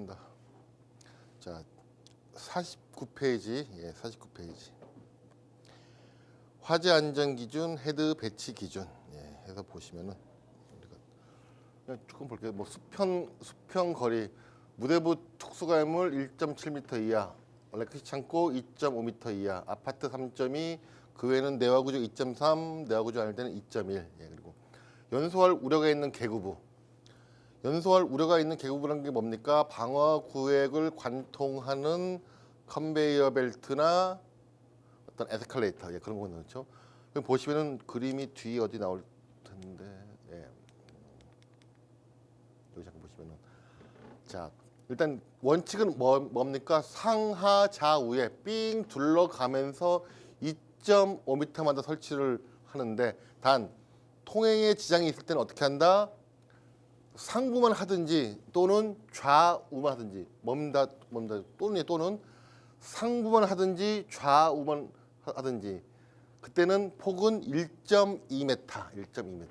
하겠습니다. 자, 49페이지, 49페이지. 화재 안전 기준, 헤드 배치 기준, 해서 보시면은 우리가 그냥 조금 볼게요. 뭐 수평 거리, 무대부 특수가물 1.7m 이하, 레크시 창고 2.5m 이하, 아파트 3.2, 그 외에는 내화 구조 2.3, 내화 구조 아닐 때는 2.1. 그리고 연소할 우려가 있는 계급부. 연소할 우려가 있는 계급부라는 게 뭡니까? 방화 구획을 관통하는 컨베이어 벨트나 어떤 에스컬레이터, 그런 거 넣죠. 보시면은 그림이 뒤 어디 나올 텐데, 여기 잠깐 보시면은, 자, 일단 원칙은 뭡니까? 상하 좌우에 삥 둘러가면서 2.5m마다 설치를 하는데, 단 통행에 지장이 있을 때는 어떻게 한다? 상부만 하든지 또는 좌우만 하든지, 또는 상부만 하든지 좌우만 하든지, 그때는 폭은 1.2m, 1.2m.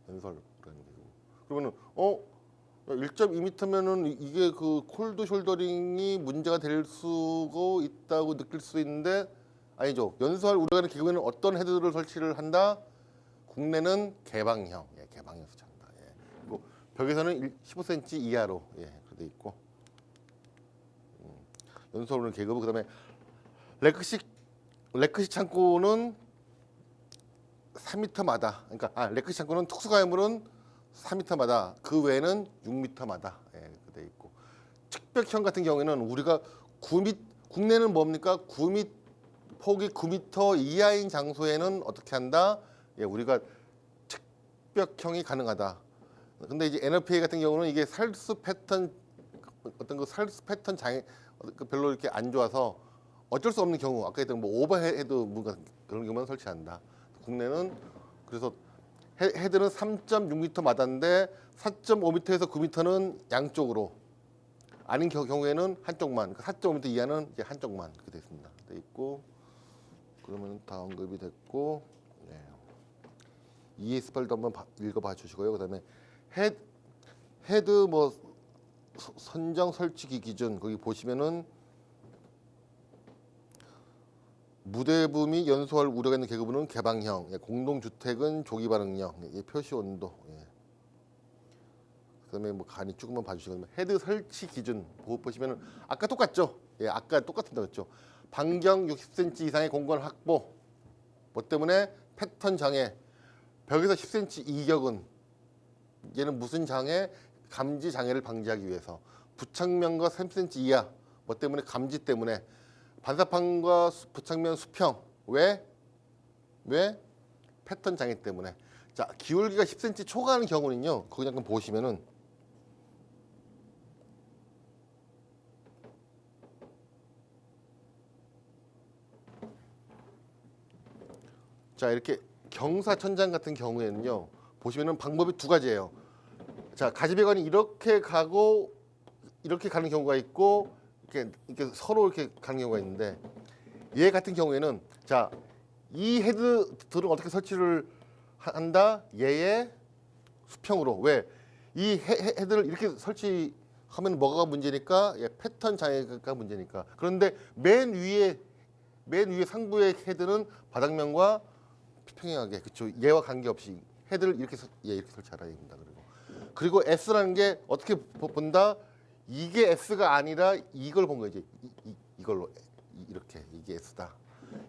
연설 그러면은 1.2m면은 이게 그 콜드 숄더링이 문제가 될 수가 있다고 느낄 수 있는데 아니죠. 연소할 우려가 있는 계급에는 어떤 헤드를 설치를 한다? 국내는 개방형, 개방형 설치한다. 그리고 벽에서는 15cm 이하로 그렇게 있고, 연소할 우려 계급은 그다음에 레크시 창고는 3m마다, 그러니까 레크시 창고는 특수가해물은 3m마다, 그 외에는 6m마다 돼 있고, 측벽형 같은 경우에는 우리가 국내는 뭡니까? 폭이 9m 이하인 장소에는 어떻게 한다? 우리가 측벽형이 가능하다. 근데 이제 NFPA 같은 경우는 이게 살수 패턴 장애 별로 이렇게 안 좋아서 어쩔 수 없는 경우, 아까 했던 뭐 오버헤드 뭔가 그런 경우만 설치한다. 국내는 그래서 헤드는 3.6m마다인데 4.5m에서 9m는 양쪽으로, 아닌 경우에는 한쪽만, 4.5m 이하는 이제 한쪽만 그렇게 돼 있습니다. 돼 있고, 그러면 다 언급이 됐고, ES8도 한번 읽어봐 주시고요. 그다음에 헤드 뭐 선정 설치기 기준, 거기 보시면은 무대부 및 연소할 우려가 있는 계급부는 개방형, 공동주택은 조기 반응형, 표시 온도. 그다음에 뭐 간이 조금만 봐주시고, 헤드 설치 기준 보시면은 아까 똑같죠? 아까 똑같은데 그렇죠? 반경 60cm 이상의 공간 확보. 뭐 때문에? 패턴 장애. 벽에서 10cm 이격은 얘는 무슨 장애? 감지 장애를 방지하기 위해서. 부착면과 3cm 이하. 뭐 때문에? 감지 때문에. 반사판과 부착면 수평. 왜? 패턴 장애 때문에. 자, 기울기가 10cm 초과하는 경우는요, 거기 잠깐 보시면은, 자, 이렇게 경사천장 같은 경우에는요, 보시면은 방법이 두 가지예요. 자, 가지배관이 이렇게 가고 이렇게 가는 경우가 있고, 이렇게 서로 이렇게 가는 경우가 있는데, 얘 같은 경우에는, 자, 이 헤드들은 어떻게 설치를 한다? 얘의 수평으로. 왜? 이 헤드를 이렇게 설치하면 뭐가 문제니까? 패턴 장애가 문제니까. 그런데 맨 위에 상부의 헤드는 바닥면과 평행하게, 그렇죠? 얘와 관계없이 헤드를 이렇게 설치하라 입니다. 그리고 S라는 게 어떻게 본다? 이게 S가 아니라 이걸 본 거지. 이걸로 이렇게, 이게 S다.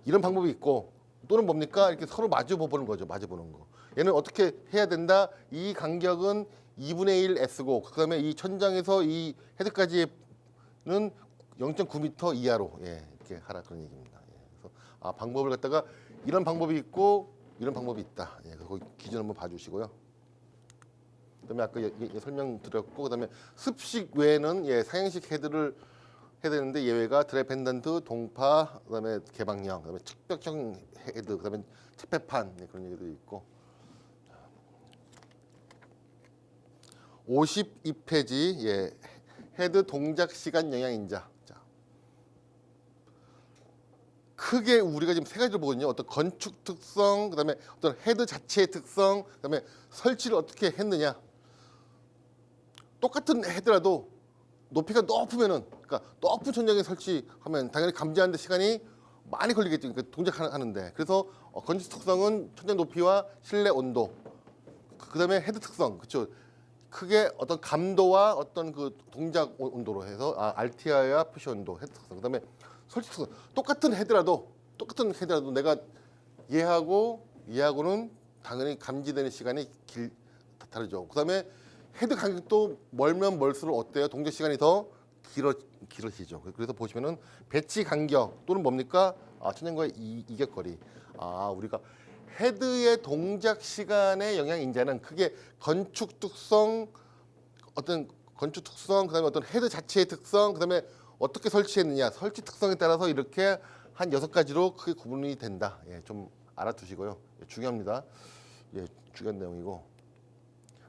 이런 방법이 있고, 또는 뭡니까? 이렇게 서로 마주 보는 거죠. 마주 보는 거. 얘는 어떻게 해야 된다? 이 간격은 2분의 1 S고, 그다음에 이 천장에서 이 헤드까지는 0.9m 이하로 이렇게 하라, 그런 얘기입니다. 그래서 방법을 갖다가 이런 방법이 있고 이런 방법이 있다. 그거 기준 한번 봐주시고요. 그다음에 아까 설명드렸고, 그다음에 습식 외에는 상향식 헤드를 해야 되는데 예외가 드랩 펜던트, 동파, 그다음에 개방형, 그다음에 측벽형 헤드, 그다음에 채폐판, 그런 얘기도 있고. 52페이지, 헤드 동작 시간 영향 인자. 자, 크게 우리가 지금 세 가지를 보거든요. 어떤 건축 특성, 그다음에 어떤 헤드 자체의 특성, 그다음에 설치를 어떻게 했느냐. 똑같은 헤드라도 높이가 높으면은, 그러니까 높은 천장에 설치하면 당연히 감지하는데 시간이 많이 걸리겠죠. 그러니까 동작하는데. 그래서 건축 특성은 천장 높이와 실내 온도, 그다음에 헤드 특성, 그렇죠. 크게 어떤 감도와 어떤 그 동작 온도로 해서 RTI와 표시 온도, 헤드 특성, 그다음에 설치 특성. 똑같은 헤드라도 내가 얘하고는 당연히 감지되는 시간이 다르죠. 그다음에 헤드 간격도 멀면 멀수록 어때요? 동작 시간이 더 길어지죠. 그래서 보시면은 배치 간격 또는 뭡니까? 천장과의 이격거리. 우리가 헤드의 동작 시간의 영향 인자는 크게 건축 특성, 그다음에 어떤 헤드 자체의 특성, 그다음에 어떻게 설치했느냐, 설치 특성에 따라서 이렇게 한 6가지로 크게 구분이 된다. 예, 좀 알아두시고요. 예, 중요합니다. 예, 중요한 내용이고.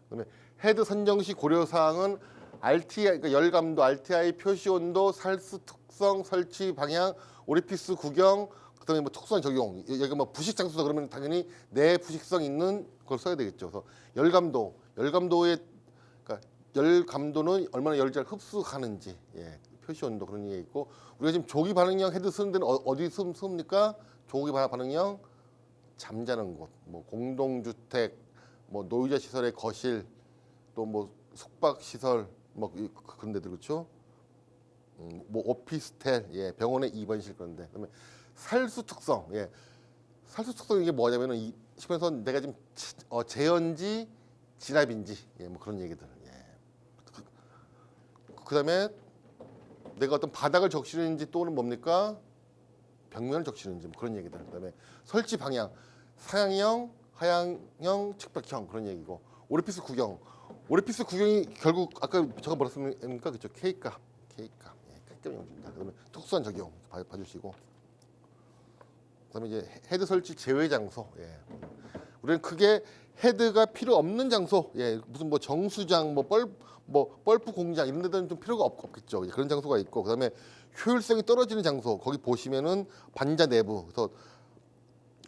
그다음에 헤드 선정 시 고려 사항은 RTI, 그러니까 열감도, RTI 표시 온도, 살수 특성, 설치 방향, 오리피스 구경, 그다음에 뭐 특수한 적용. 여기 뭐 부식 장소다 그러면 당연히 내 부식성 있는 걸 써야 되겠죠. 그래서 열감도의 그러니까 열감도는 얼마나 열을 잘 흡수하는지, 예, 표시 온도 그런 게 있고, 우리가 지금 조기 반응형 헤드 쓰는 데는 어디 씁니까? 조기 반응형 잠자는 곳, 뭐 공동주택, 뭐 노유자 시설의 거실, 또 뭐 숙박 시설, 뭐 그런 데들 그렇죠. 뭐 오피스텔, 예, 병원의 입원실 그런데. 그다음에 살수 특성, 예, 살수 특성 이게 뭐냐면은 이 시면서 내가 지금 재현지 진압인지, 예, 뭐 그런 얘기들. 예. 그다음에 내가 어떤 바닥을 적시는지 또는 뭡니까? 벽면을 적시는지 뭐 그런 얘기들. 그다음에 설치 방향, 상향형, 하향형, 측벽형 그런 얘기고. 오리피스 구경이 결국 아까 제가 뭐라 했습니까? 그렇죠. K값. 예, K값 용지입니다. 그다음에 특수한 적용 봐주시고. 그다음에 이제 헤드 설치 제외 장소. 예. 우리는 크게 헤드가 필요 없는 장소, 예, 무슨 뭐 정수장, 뻘프 공장 이런 데는 좀 필요가 없겠죠. 그런 장소가 있고, 그다음에 효율성이 떨어지는 장소, 거기 보시면은 반자 내부. 그래서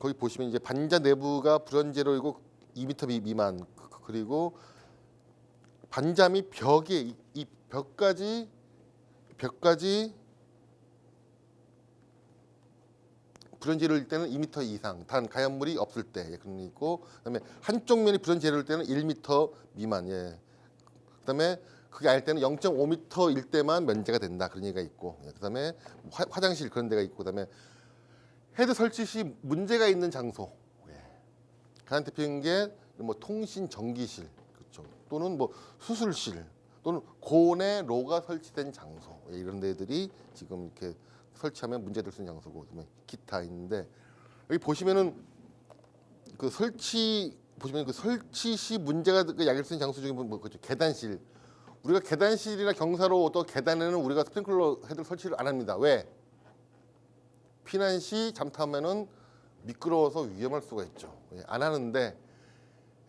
거기 보시면 이제 반자 내부가 불연제로이고 2m 미만, 그리고 반자 및 벽에 이 벽까지 불연제로일 때는 2m 이상, 단 가연물이 없을 때, 예, 그런 게 있고, 그다음에 한쪽 면이 불연제로일 때는 1m 미만, 예. 그다음에 그게 아닐 때는 0.5m일 때만 면제가 된다, 그런 얘기가 있고, 예. 그다음에 화장실 그런 데가 있고, 그다음에 헤드 설치 시 문제가 있는 장소, 예. 가장 대표적인 게 뭐 통신 전기실, 그렇죠. 또는 뭐 수술실, 또는 고온의 로가 설치된 장소, 예, 이런 데들이 지금 이렇게 설치하면 문제될 수 있는 장소고, 그다음에 기타 있는데, 여기 보시면은 그 설치 시 문제가 야기할 수 있는 장소 중에 뭐 그죠, 계단실. 우리가 계단실이나 경사로 또 계단에는 우리가 스프링클러 헤드 설치를 안 합니다. 왜? 피난 시 잠타면은 미끄러워서 위험할 수가 있죠. 예, 안 하는데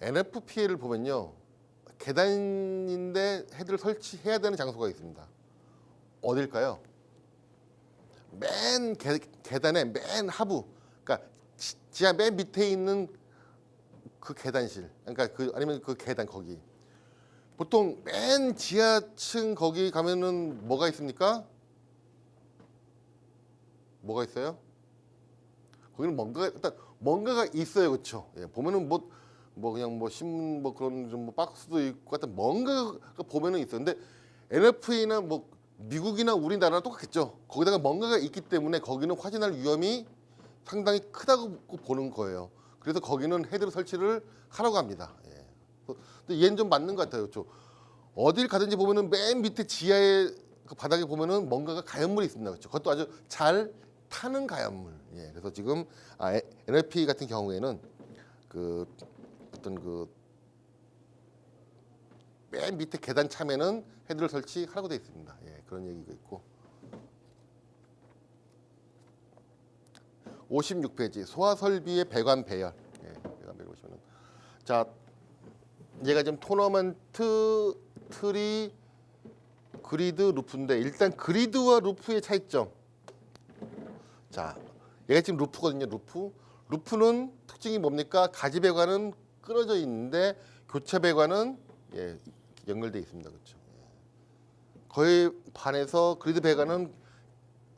NFPA를 보면요, 계단인데 헤드를 설치해야 되는 장소가 있습니다. 어딜까요? 맨 계단의 맨 하부, 그러니까 지하 맨 밑에 있는 그 계단실, 그러니까 아니면 그 계단 거기. 보통 맨 지하층 거기 가면은 뭐가 있습니까? 뭐가 있어요? 거기는 뭔가가 있어요, 그렇죠? 예, 보면은 그냥 뭐 신문 뭐 그런 좀 박스도 있고 같은 뭔가가 보면은 있어요. 근데 NFA나 뭐 미국이나 우리나라랑 똑같겠죠. 거기다가 뭔가가 있기 때문에 거기는 확인할 위험이 상당히 크다고 보는 거예요. 그래서 거기는 헤드 설치를 하라고 합니다. 예. 근데 얘는 좀 맞는 것 같아요. 어딜 가든지 보면은 맨 밑에 지하에 그 바닥에 보면은 뭔가가 가연물이 있습니다. 그렇죠? 그것도 아주 잘 타는 가연물. 예. 그래서 지금 NFP 같은 경우에는 그 어떤 그 맨 밑에 계단 참에는 헤드를 설치하라고 되어 있습니다. 예, 그런 얘기가 있고. 56페이지 소화 설비의 배관 배열. 예, 배관 배열 보시면은, 자, 얘가 지금 토너먼트 트리 그리드 루프인데, 일단 그리드와 루프의 차이점. 자, 얘가 지금 루프거든요. 루프는 특징이 뭡니까? 가지 배관은 끊어져 있는데 교차 배관은, 예, 연결돼 있습니다. 그렇죠? 예. 거에 반해서 그리드 배관은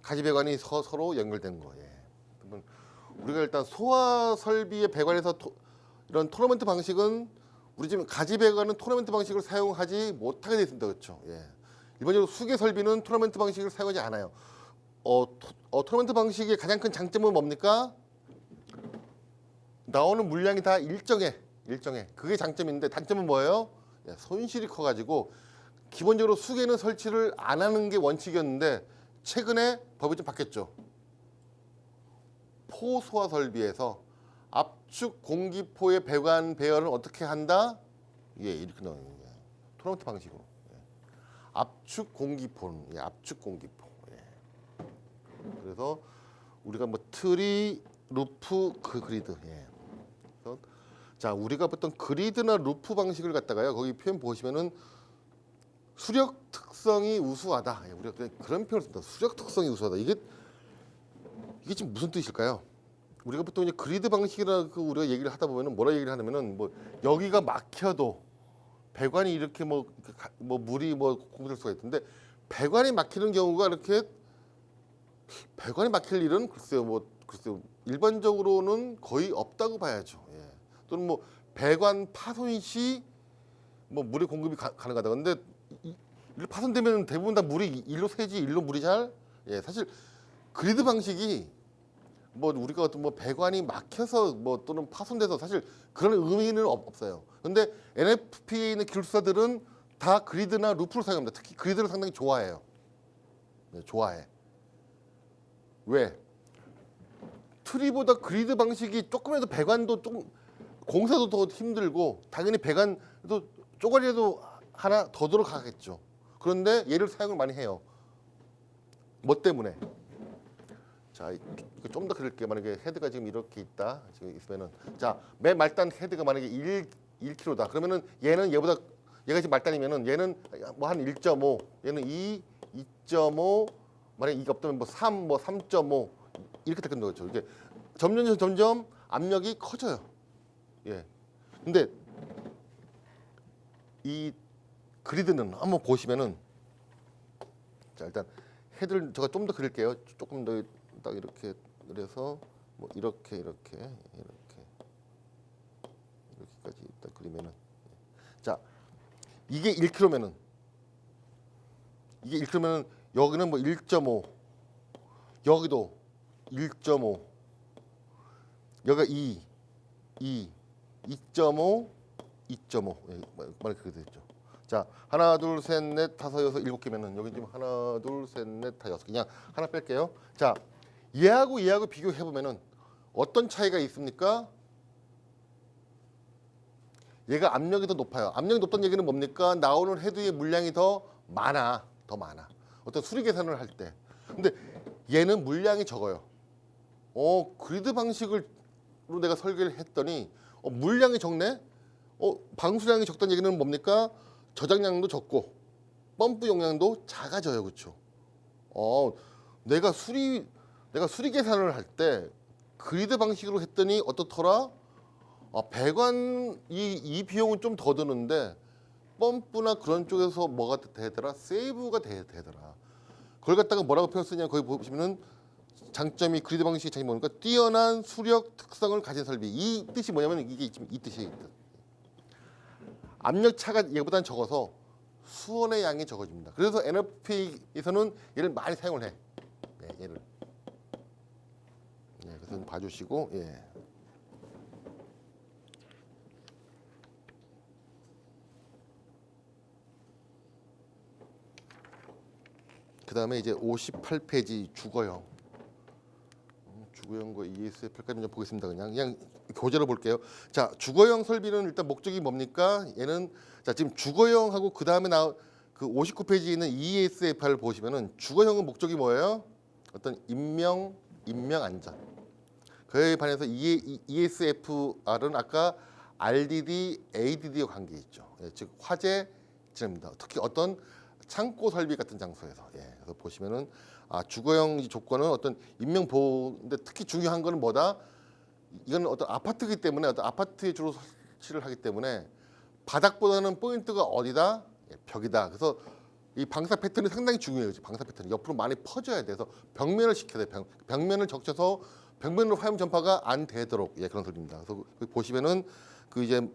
가지 배관이 서로 연결된 거예요. 그러면 우리가 일단 소화 설비의 배관에서 이런 토너먼트 방식은 우리 지금 가지 배관은 토너먼트 방식을 사용하지 못하게 되어 있습니다. 그렇죠? 예. 일반적으로 수계 설비는 토너먼트 방식을 사용하지 않아요. 토너먼트 방식의 가장 큰 장점은 뭡니까? 나오는 물량이 다 일정해. 그게 장점인데 단점은 뭐예요? 예, 손실이 커가지고 기본적으로 수계는 설치를 안 하는 게 원칙이었는데 최근에 법이 좀 바뀌었죠. 포소화 설비에서 압축 공기포의 배관 배열은 어떻게 한다? 예, 이렇게 나오는 거예요. 토너먼트 방식으로. 예. 압축 공기포는 압축 공기포. 예. 그래서 우리가 뭐 트리, 루프, 그리드. 예. 그래서 자, 우리가 봤던 그리드나 루프 방식을 갖다가요. 거기 표현 보시면은 수력 특성이 우수하다. 예, 우리가 그런 표현을 쓴다. 수력 특성이 우수하다. 이게 지금 무슨 뜻일까요? 우리가 보통 이제 그리드 방식이라고 우리가 얘기를 하다 보면은 뭐라 얘기를 하냐면은 뭐 여기가 막혀도 배관이 이렇게 뭐 물이 뭐 공급될 수가 있던데 배관이 막히는 경우가 이렇게 배관이 막힐 일은 글쎄요 일반적으로는 거의 없다고 봐야죠. 예. 또는 뭐 배관 파손 시 뭐 물의 공급이 가능하다. 근데 일로 파손되면 대부분 다 물이 일로 새지 일로 물이 잘. 예, 사실 그리드 방식이 뭐 우리가 어떤 뭐 배관이 막혀서 뭐 또는 파손돼서 사실 그런 의미는 없어요. 근데 NFP에 있는 기술사들은 다 그리드나 루프를 사용합니다. 특히 그리드를 상당히 좋아해요. 네, 좋아해. 왜? 트리보다 그리드 방식이 조금이라도 배관도 좀 공사도 더 힘들고 당연히 배관도 쪼가리라도 하나 더 들어가겠죠. 그런데 얘를 사용을 많이 해요. 뭐 때문에? 자, 좀 더 그릴게요. 만약에 헤드가 지금 이렇게 있다. 지금 있으면은 자, 맨 말단 헤드가 만약에 1kg다. 그러면은 얘는 얘가 지금 말단이면은 얘는 뭐 한 1.5, 얘는 2.5, 만약에 이게 없다면 뭐 3, 뭐 3.5 이렇게 되는 거죠. 이게 점점 압력이 커져요. 예. 근데 이 그리드는 한번 보시면은 자, 일단 헤드를 제가 좀 더 그릴게요. 조금 더 딱 이렇게 그래서 뭐 이렇게까지 딱 그리면은 자, 이게 1kg면은 여기는 뭐 1.5 여기도 1.5 여기가 2.5 예, 만약 그렇게 됐죠. 자, 하나, 둘, 셋, 넷, 다섯, 여섯, 일곱 개면은 여기 지금 하나, 둘, 셋, 넷, 다 여섯 개. 그냥 하나 뺄게요. 자, 얘하고 비교해 보면은 어떤 차이가 있습니까? 얘가 압력이 더 높아요. 압력이 높다는 얘기는 뭡니까? 나오는 헤드의 물량이 더 많아. 어떤 수리 계산을 할 때. 근데 얘는 물량이 적어요. 그리드 방식으로 내가 설계를 했더니 물량이 적네. 방수량이 적다는 얘기는 뭡니까? 저장량도 적고 펌프 용량도 작아져요. 그렇죠? 내가 수리 계산을 할 때 그리드 방식으로 했더니 어떻더라? 배관 이 비용은 좀 더 드는데 펌프나 그런 쪽에서 뭐가 되더라? 세이브가 되더라. 그걸 갖다가 뭐라고 표현 쓰냐? 거기 보시면은 장점이 그리드 방식의 장점이 뭐니까 뛰어난 수력 특성을 가진 설비. 이 뜻이 뭐냐면 이게 지금 이 뜻이에요. 압력 차가 얘보다는 적어서 수원의 양이 적어집니다. 그래서 NFP에서는 얘를 많이 사용을 해. 네, 얘를. 네, 그래서 봐주시고, 예. 그 다음에 이제 58페이지 주거형. 주거형과 ESF까지 좀 보겠습니다. 그냥 교재로 볼게요. 자, 주거형 설비는 일단 목적이 뭡니까? 얘는 자, 지금 주거형하고 그 다음에 그 59페이지에 있는 ESF를 보시면은 주거형은 목적이 뭐예요? 어떤 인명 안전. 그에 반해서 ESFR은 아까 RDD, ADD와 관계 있죠. 예, 즉 화재 진입니다. 특히 어떤 창고 설비 같은 장소에서. 예, 그래서 보시면은 주거형 조건은 어떤 인명 보호인데 특히 중요한 거는 뭐다? 이건 어떤 아파트이기 때문에 어떤 아파트에 주로 설치를 하기 때문에 바닥보다는 포인트가 어디다? 예, 벽이다. 그래서 이 방사 패턴이 상당히 중요해요. 방사 패턴이 옆으로 많이 퍼져야 돼서 벽면을 시켜야 돼요. 벽면을 적셔서 벽면으로 화염 전파가 안 되도록 예, 그런 소리입니다. 그래서 보시면은 그 이제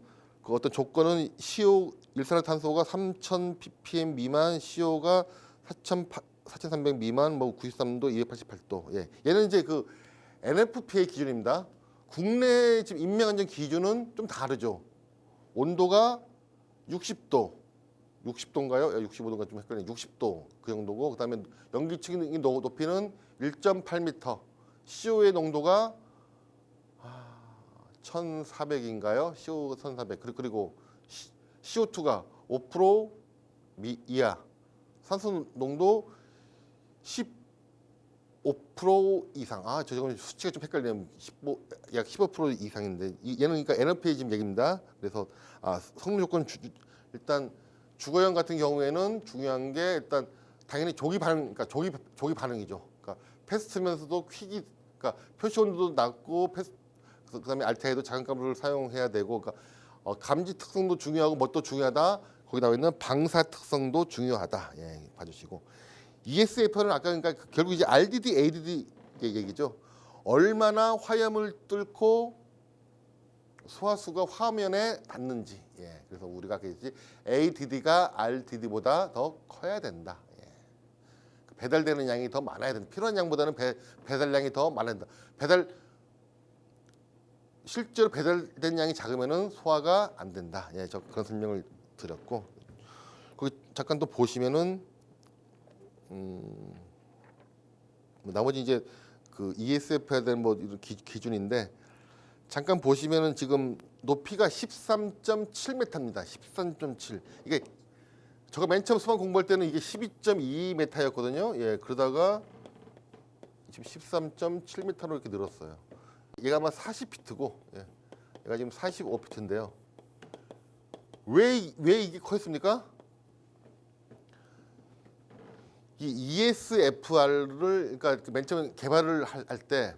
그 어떤 조건은 CO 일산화탄소가 3,000 ppm 미만, CO가 4,300 미만, 뭐 93도, 288도. 예, 얘는 이제 그 NFPA 기준입니다. 국내 지금 인명안전 기준은 좀 다르죠. 온도가 60도, 60도인가요? 65도인가 좀 헷갈리네. 60도 그 정도고, 그다음에 연기층의 높이는 1.8m, CO의 농도가 1,400인가요? CO 1,400. 그리고 CO2가 5% 이하, 산소 농도 15% 이상. 저건 수치가 좀 헷갈리네요. 약 15% 이상인데 얘는 그러니까 NFPA 지금 얘기입니다. 그래서 성능 조건 일단 주거용 같은 경우에는 중요한 게 일단 당연히 조기 반응, 그러니까 조기 반응이죠. 그러니까 패스트면서도 퀵이, 그러니까 표시 온도도 낮고 그다음에 알테아이도 자극감을 사용해야 되고, 그러니까 감지 특성도 중요하고 뭣도 중요하다. 거기 나와 있는 방사 특성도 중요하다. 예, 봐주시고. ESF는 아까 그러니까 결국 이제 RDD, ADD 얘기죠. 얼마나 화염을 뚫고 소화수가 화면에 닿는지. 예, 그래서 우리가 그랬지 ADD가 RDD보다 더 커야 된다. 예. 배달되는 양이 더 많아야 된다. 필요한 양보다는 배달량이 더 많아야 된다. 실제로 배달된 양이 작으면은 소화가 안 된다. 예, 저 그런 설명을 드렸고, 거기 잠깐 또 보시면은 나머지 이제 그 ESF에 대한 뭐 이런 기준인데, 잠깐 보시면은 지금 높이가 13.7m입니다. 13.7. 이게 저가 맨 처음 수방 공부할 때는 이게 12.2m였거든요. 예, 그러다가 지금 13.7m로 이렇게 늘었어요. 얘가 아마 40피트고, 예, 얘가 지금 45피트인데요. 왜 이게 커졌습니까? 이 ESFR를 그러니까 맨 처음 개발을 할 때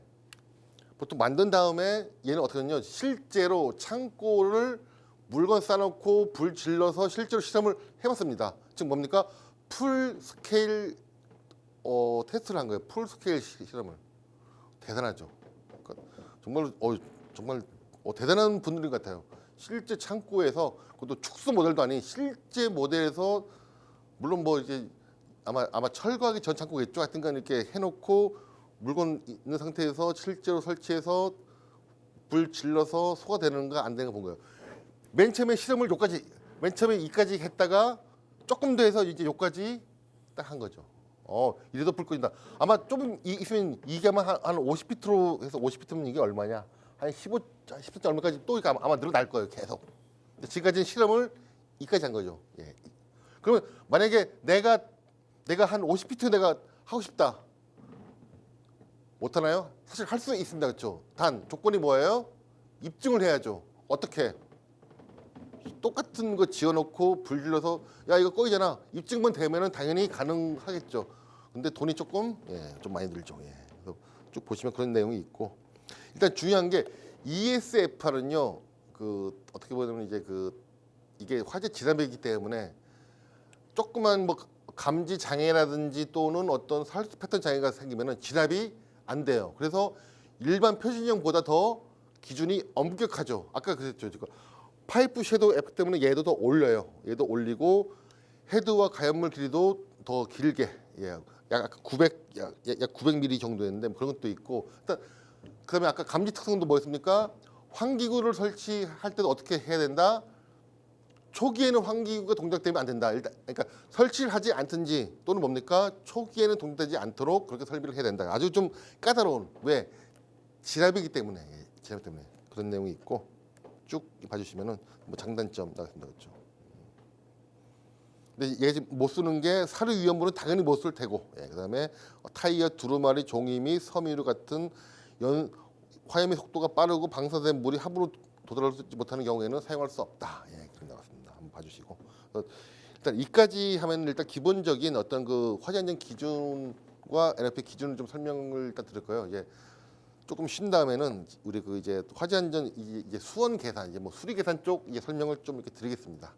보통 만든 다음에 얘는 어떻게 하냐면 실제로 창고를 물건 싸놓고 불 질러서 실제로 실험을 해봤습니다. 즉 뭡니까? 풀 스케일 테스트를 한 거예요. 풀 스케일 실험을. 대단하죠. 그러니까 정말 대단한 분들인 것 같아요. 실제 창고에서, 그것도 축소 모델도 아닌 실제 모델에서, 물론 뭐 이제 아마 철거하기 전 창고겠죠. 하여튼간 이렇게 해놓고 물건 있는 상태에서 실제로 설치해서 불 질러서 소화되는가 안 되는가 본 거예요. 맨 처음에 실험을 맨 처음에 이까지 했다가 조금 더 해서 이제 요까지 딱 한 거죠. 이래도 불 꺼진다. 아마 좀 있으면 이게 아마 한 50피트로 해서 50피트면 이게 얼마냐? 한 10분 얼마까지 또 아마 늘어날 거예요. 계속. 근데 지금까지는 실험을 이까지 한 거죠. 예. 그러면 만약에 내가 한 50피트 내가 하고 싶다. 못 하나요? 사실 할 수 있습니다. 그렇죠? 단 조건이 뭐예요? 입증을 해야죠. 어떻게? 똑같은 거 지어놓고 불 질러서 야 이거 꺼이잖아. 입증만 되면은 당연히 가능하겠죠. 근데 돈이 조금 좀 많이 들죠. 예. 그래서 쭉 보시면 그런 내용이 있고, 일단 중요한 게 ESFR은요. 그 어떻게 보면 이제 이게 화재 진압이기 때문에 조그만 뭐 감지 장애라든지 또는 어떤 살수 패턴 장애가 생기면은 진압이 안 돼요. 그래서 일반 표준형보다 더 기준이 엄격하죠. 아까 그랬죠. 지금 파이프 섀도우 F 때문에 얘도 더 올려요. 얘도 올리고 헤드와 가연물 길이도 더 길게, 약 900mm 정도였는데 그런 것도 있고. 일단 그다음에 아까 감지 특성도 뭐였습니까? 환기구를 설치할 때도 어떻게 해야 된다? 초기에는 환기구가 동작되면 안 된다. 일단 그러니까 설치를 하지 않든지 또는 뭡니까? 초기에는 동작되지 않도록 그렇게 설비를 해야 된다. 아주 좀 까다로운, 왜? 진압이기 때문에, 진압 때문에 그런 내용이 있고, 쭉 봐주시면은 뭐 장단점 나왔습니다. 그렇죠? 근데 얘 지금 못 쓰는 게 사료 위험물은 당연히 못 쓸 테고, 그다음에 타이어 두루마리, 종이 및 섬유류 같은 화염의 속도가 빠르고 방사된 물이 합으로 도달하지 못하는 경우에는 사용할 수 없다. 그런 나왔습니다. 한번 봐주시고, 일단 이까지 하면 일단 기본적인 어떤 그 화재 안전 기준과 NFP 기준을 좀 설명을 일단 드릴 거예요. 조금 쉰 다음에는 우리 그 이제 화재 안전 이제 수원 계산, 이제 뭐 수리 계산 쪽 이제 설명을 좀 이렇게 드리겠습니다.